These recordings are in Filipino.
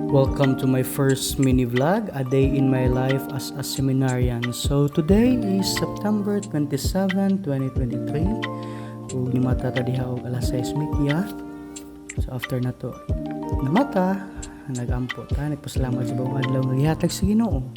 Welcome to my first mini vlog, a day in my life as a seminarian. So today is September 27, 2023. Ug ni mata ta diha og alas 6:30. So after na to, namata, nagampo ta, nagpasalamat sa bawang adlaw nga gihatag sa Ginoo.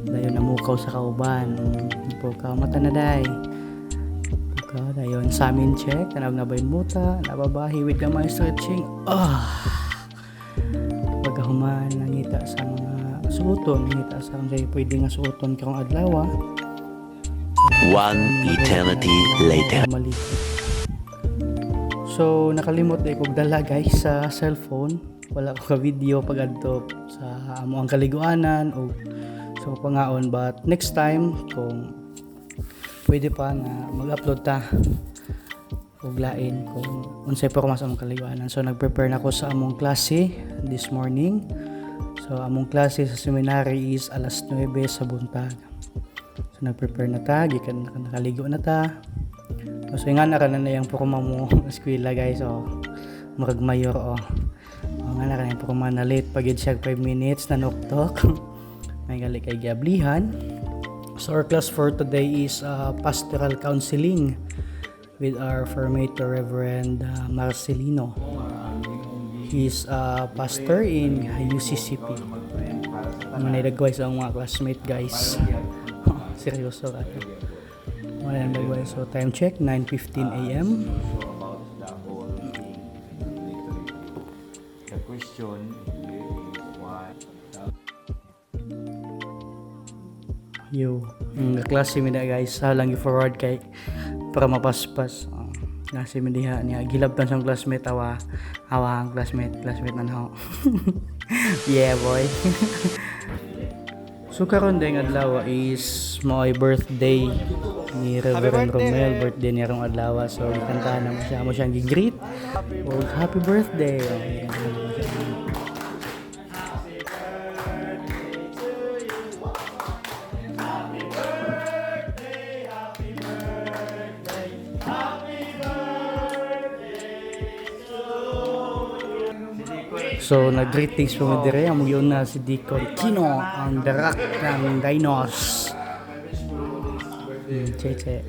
Dayon namukaw sa kauban, pukaw mata na day. Pukaw dayon sa amin check, tanawag na ba yung muta, nababahi with gamay stretching. Pagkahuman nangita sa mga suoton, nangita sa kung pwede nga suoton karong adlaw. One eternity later. So nakalimot ay kog dala guys sa cellphone. Wala ko ka video pag adto sa amo ang kaliguanan o so pangaon, but next time kung pwede pa nga mag-upload ta og lain kung unsay pormas among kaliguanan. So nagprepare na ko sa among klase this morning. So among klase sa seminary is alas 9 sa buntag. So nagprepare na ta, gikan nakaligo na ta. So nga na kanan na yung porma mo eskwela guys. So murag mayor nga na kanan yung porma na late pagid siya 5 minutes na noktok. May gali kay giablihan. So our class for today is pastoral counseling with our formator Reverend Marcelino. He's a pastor in UCCP. Manay sa mga classmate guys. Seryoso ka. Manay dagway. So time check 9:15 AM. The question here is why Klase mi na guys. Lang i-forward kay para mapaspas. Nasi mi diha niya gilabtan sang classmate awa ang classmate nanho. Yeah boy. So karon ding adlaw is my birthday ni Reverend Romel, birthday niya rong adlaw. So kantahan na mo siyang gi-greet. Happy birthday. So nag-greetings po mo dire, amo yun na si Deacon Kino, ang darak ng Dinos. Cheche.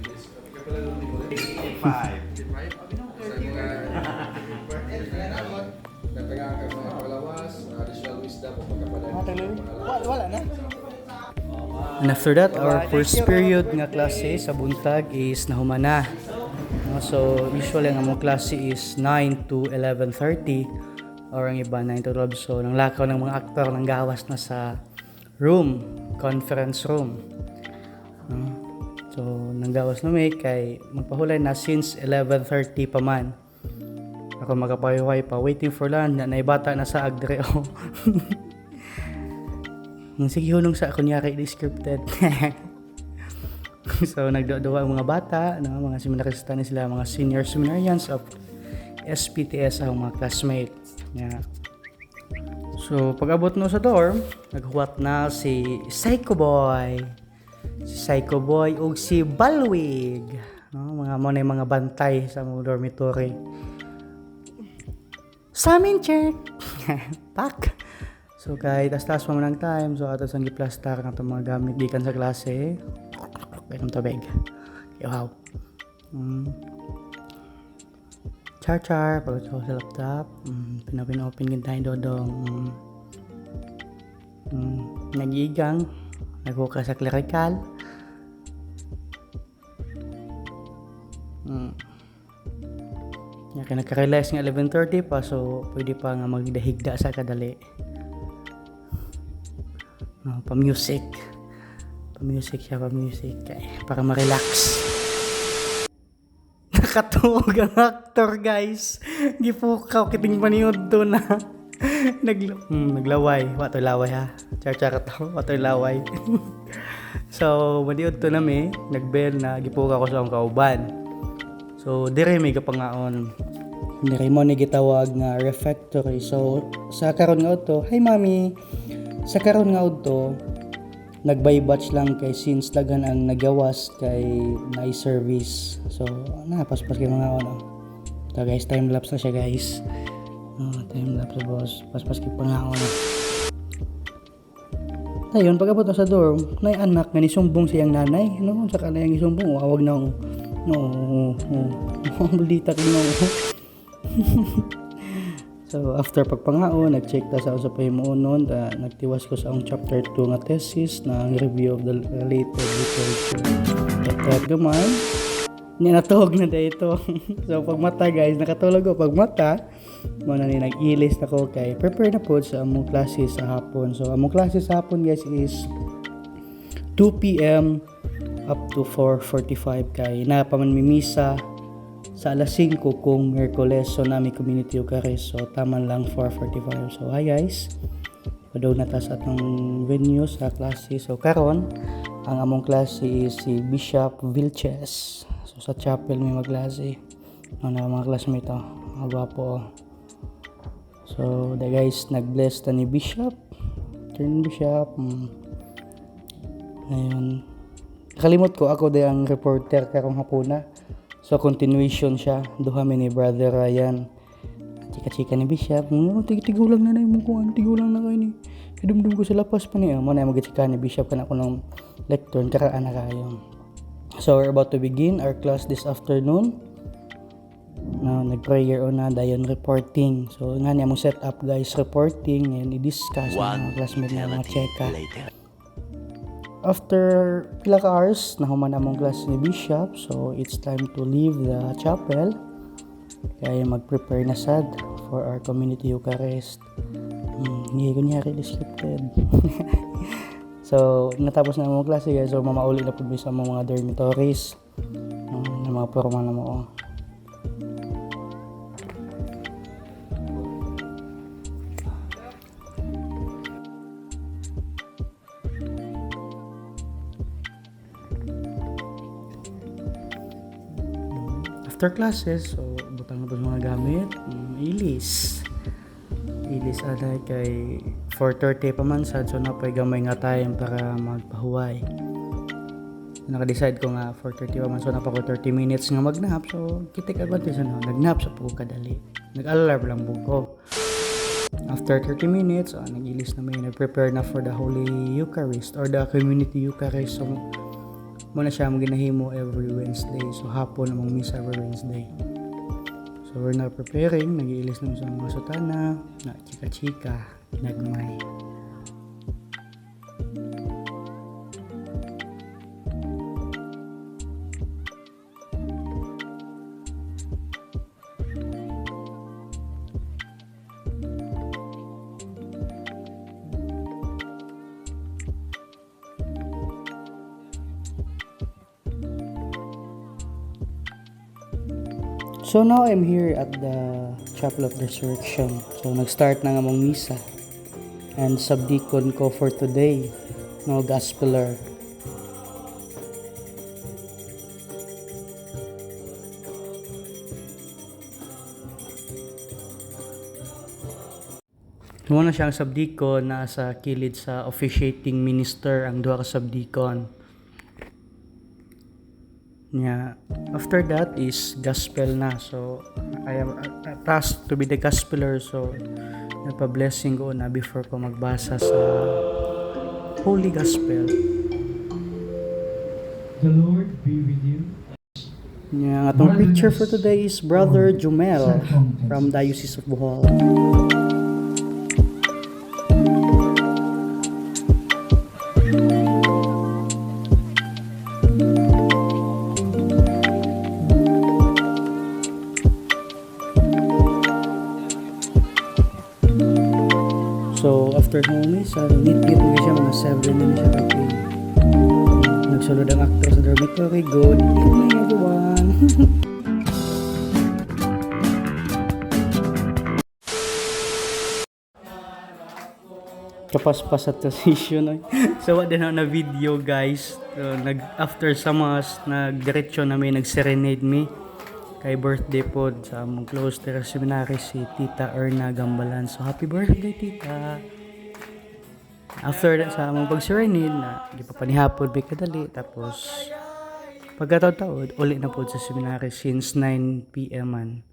And after that, our first period nga klase sa buntag is nahumana. So usually ang among klase is 9 to 11:30. Or ang iba 9 to 12. So nang lakaw ng mga aktor nang gawas na sa room, conference room. So nang gawas na may kay magpahulay na since 11:30 pa man. Ako magapayuhay pa waiting for lunch na naibata na sa agdre. Sige hulong sa kunyari scripted. So nagduwa ang mga bata, mga seminarista na sila, mga senior seminarians of SPTS ang mga classmates. Yeah. So pag-abot no sa dorm, naghuwat na si Psycho Boy. Si Psycho Boy ug si Balwig. Mga mo na mga bantay sa mga dormitory. Sa amin check. Pak. So kay tas mo ng time, so ato sang giplastar nga mga gamit gikan sa klase. Kayong tabig. Wow. Char pag sa laptop, pinapin-open din tayo dodong nagigang, naghuka sa clerical. Kaya nagka-realize nga 11:30 pa, so pwede pa nga magdahigda sa kadali. Pa-music kaya para ma-relax. Nakatuog ang actor guys. Gipukaw kiting paniod to na naglaway. Watoy laway ha. Char to. Watoy laway. So maniod to nami. Nagbel na gipukaw ko sa akong kauban. So dire may kapangaon. Dire mo ni gitawag nga refectory. So sa karon nga udto, hi mami. Sa karon nga udto, nagbay batch lang kay since daghan ang nagawas kay night service. So napaspas kay mga ito guys, time lapse na siya guys. time lapse boss. Pas kipangako na. Ayun, pag abot na sa dorm, nay anak nga nisumbong siyang nanay. Ano, sa kanang isumbong, wag na ako. No, balita ko no. So, after pagpangao, nag-check ta sa usa pa himuonon, nagtiwas ko sa ang chapter 2 nga thesis na ang review of the related literature. At gamay, ninatog na dito. So, pag mata guys, nakatulog ko. Pag mata, muna ni nag-ilis na ko kay prepare na po sa among klase sa hapon. So, among klase sa hapon guys is 2 p.m. up to 4:45 kay napamanmimisa sa alas 5 kung Miyerkules. So, nami community Eucharist. So, taman lang 4:45. So, hi guys. Padaw na ta sa atong venue sa klase. So, karon ang among klase is si Bishop Vilches. So, sa chapel may maglase. Ano na mga classmate to? Mga gwapo. So, the guys, nag-bless ta ni Bishop. Turn Bishop. Ayun. Nakalimot ko ako day ang reporter karong hapuna. So, continuation siya. Duha mi ni Brother Ryan. Chika-chika ni Bishop. Tigulang na yung mukhaan. Tigulang na kayo ni. Kadumdum ko sa lapas pa niya. Muna yung mag-chika ni Bishop ka na ako ng lectern. Karaan na kayo. So, we're about to begin our class this afternoon. Now, nag-prayer o na dayon reporting. So, nga niya mong set up guys, reporting and i-discuss ng mga classmate na mga cheka. Later. After pila ka hours, nahuman na mong class ni Bishop. So, it's time to leave the chapel. Kaya mag-prepare na sad for our community Eucharist. Hindi ko niya really scripted. So, natapos na mong klase guys. So, mamauli na po sa mga dormitories. Ng mga forma na mo. After classes, so butang na po mga gamit, ilis alay kay 4:30 pa man sad, so napay gamay nga time para magpahuway. Naka-decide ko nga 4:30 pa man, so napako 30 minutes nga mag-nap, so kitik advantage ano, nag-nap sa po kadali. Nag-alarm lang buko. After 30 minutes, nag-ilis na may nag-prepare na for the Holy Eucharist or the Community Eucharist. So, muna siya maginahimo every Wednesday. So, hapon namang misa every Wednesday. So, we're now preparing. Nag-iilis naman sa mga sutana. Na chika-chika. Nagmay. So now I'm here at the Chapel of Resurrection. So nag-start na nga mong misa. And subdeacon ko for today, no gospeler. Muna siyang subdeacon na sa kilid sa officiating minister ang duha ka subdeacon. Yeah. After that is gospel na. So I am tasked to be the gospeler. So nagpa-blessing ko na before ko magbasa sa Holy Gospel. The Lord be with you. Yeah, atong preacher for today is Brother Jumel from Diocese of Bohol. So, after home is, nit-nit mo siya, mga 7 na siya kapin. Nagsulod ang actor sa dormitory. Good evening, everyone! Kapaspas at transition. So, what din na video, guys. So, after sa mas, nag-diretso na may nag-serenade me. Kay birthday po sa among close terra seminary si Tita Erna Gambalan. So happy birthday Tita. After that sa among pag-serenade na gipapanihapon bi kadali tapos pagkataon uli na po sa seminary since 9 PM man.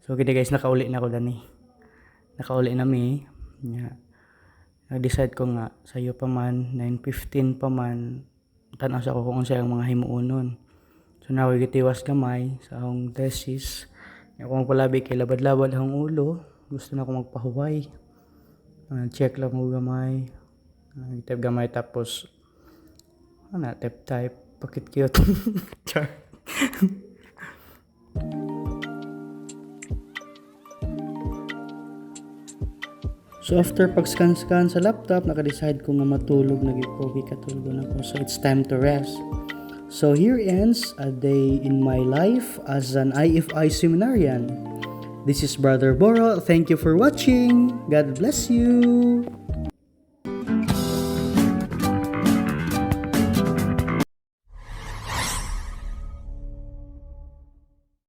So kini guys nakauli na ako dani. nakauli na mi. Nya nag-decide ko nga sayo pa man 9:15 pa man tan-aw sa ko kung unsa ang mga himuonon. So nawagitiwas gamay sa akong thesis. Nya kung palabi kay labad-labad ang ulo, gusto na ko magpahuway. Check lang ko gamay. Type gamay tapos type pakit cute. Char. So after pag-scan sa laptop, naka-decide ko nga matulog, nag-pogi katulog na ko. So it's time to rest. So here ends a day in my life as an IFI seminarian. This is Brother Boro. Thank you for watching. God bless you.